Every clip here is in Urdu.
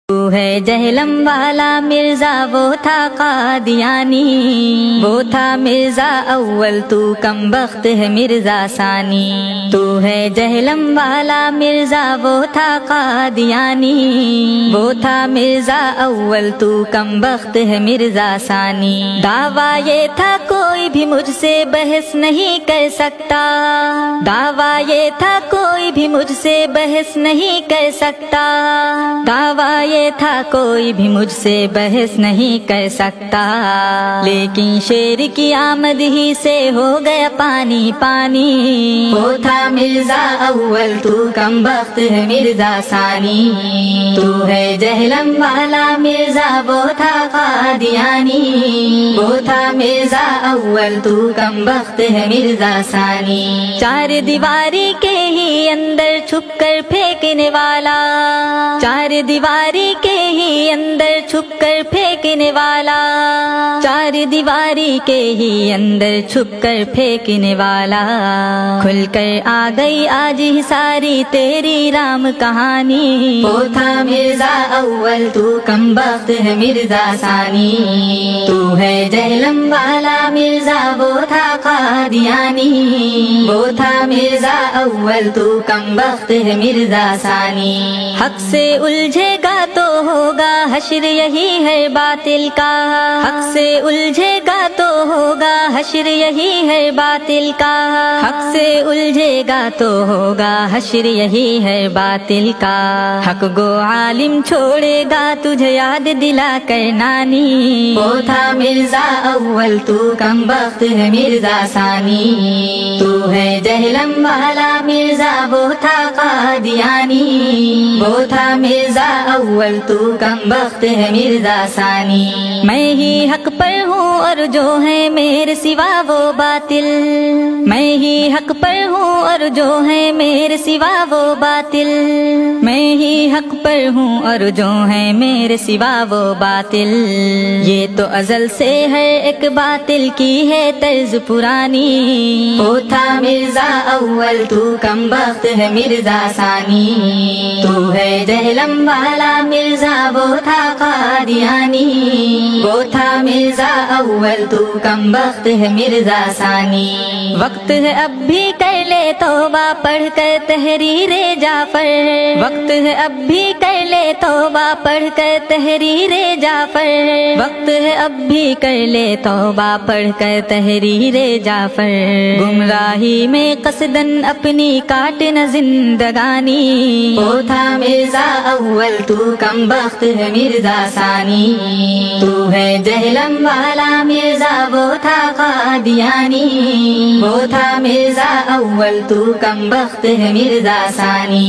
تو ہے جہلم والا مرزا وہ تھا قادیانی، وہ تھا مرزا اول تو کم بخت ہے مرزا ثانی۔ تو ہے جہلم والا مرزا وہ تھا قادیانی، وہ تھا مرزا اول تو کم بخت ہے مرزا ثانی۔ دعویٰ یہ تھا کوئی بھی مجھ سے بحث نہیں کر سکتا، دعویٰ یہ تھا کوئی بھی مجھ سے بحث نہیں کر سکتا، دعویٰ یہ تھا کوئی بھی مجھ سے بحث نہیں کر سکتا، لیکن شیر کی آمد ہی سے ہو گیا پانی پانی۔ وہ تھا مرزا اول تو کم بخت ہے مرزا ثانی، تو ہے جہلم والا مرزا وہ تھا قادیانی، وہ تھا مرزا اول تو کم بخت ہے مرزا ثانی۔ چار دیواری کے ہی اندر چھپ کر پھینکنے والا، چار دیواری کے ہی اندر چھپ کر پھینکنے والا، چار دیواری کے ہی اندر چھپ کر پھینکنے والا، کھل کر آ گئی آج ہی ساری تیری رام کہانی۔ وہ تھا مرزا اول تو کم بخت ہے مرزا ثانی، تو ہے جہلم والا مرزا وہ تھا قادیانی، وہ تھا مرزا اول تو کم بخت ہے مرزا ثانی۔ حق سے الجھے گا تو ہوگا حشر یہی ہے باطل کا، حق سے الجھے گا تو ہوگا حشر یہی ہے باطل کا، حق سے الجھے گا تو ہوگا حشر یہی ہے باطل کا۔ حق گو عالم چھوڑے گا تجھے یاد دلا کر نانی، وہ تھا مرزا اول تو کم بخت ہے مرزا ثانی، تو ہے جہلم والا مرزا وہ تھا قادیانی، وہ تھا مرزا اول تو کم بخت ہے مرزا ثانی۔ میں ہی حق پر ہوں اور جو ہے میرے سوا وہ باطل، میں ہی حق پر ہوں اور جو ہے میرے سوا وہ باطل، میں ہی حق پر ہوں اور جو ہے میرے سوا وہ باطل۔ یہ تو ازل سے ہر ایک باطل کی ہے طرز پرانی، وہ تھا مرزا اول تو کم بخت ہے مرزا ثانی، تو ہے جہلم والا مرزا وہ تھا قادیانی، وہ تھا مرزا اول تو کم بخت ہے مرزا ثانی۔ وقت ہے اب بھی کر لے توبہ پڑھ کر تحریر جعفر، وقت ہے اب بھی کر لے توبہ پڑھ کر تحریر جعفر، وقت ہے اب بھی کر لے توبہ پڑھ کر تحریر جعفر۔ گمراہی میں قصدن اپنی کاٹنا زندگانی، وہ تھا مرزا اول تو کم بخت ہے مرزا ثانی، تو ہے جہلم والا مرزا وہ تھا قادیانی، وہ تھا مرزا اول تو کم بخت ہے مرزا ثانی۔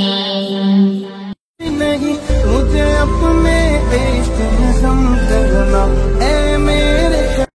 نہیں مجھے اپنے عشق میں سم کرنا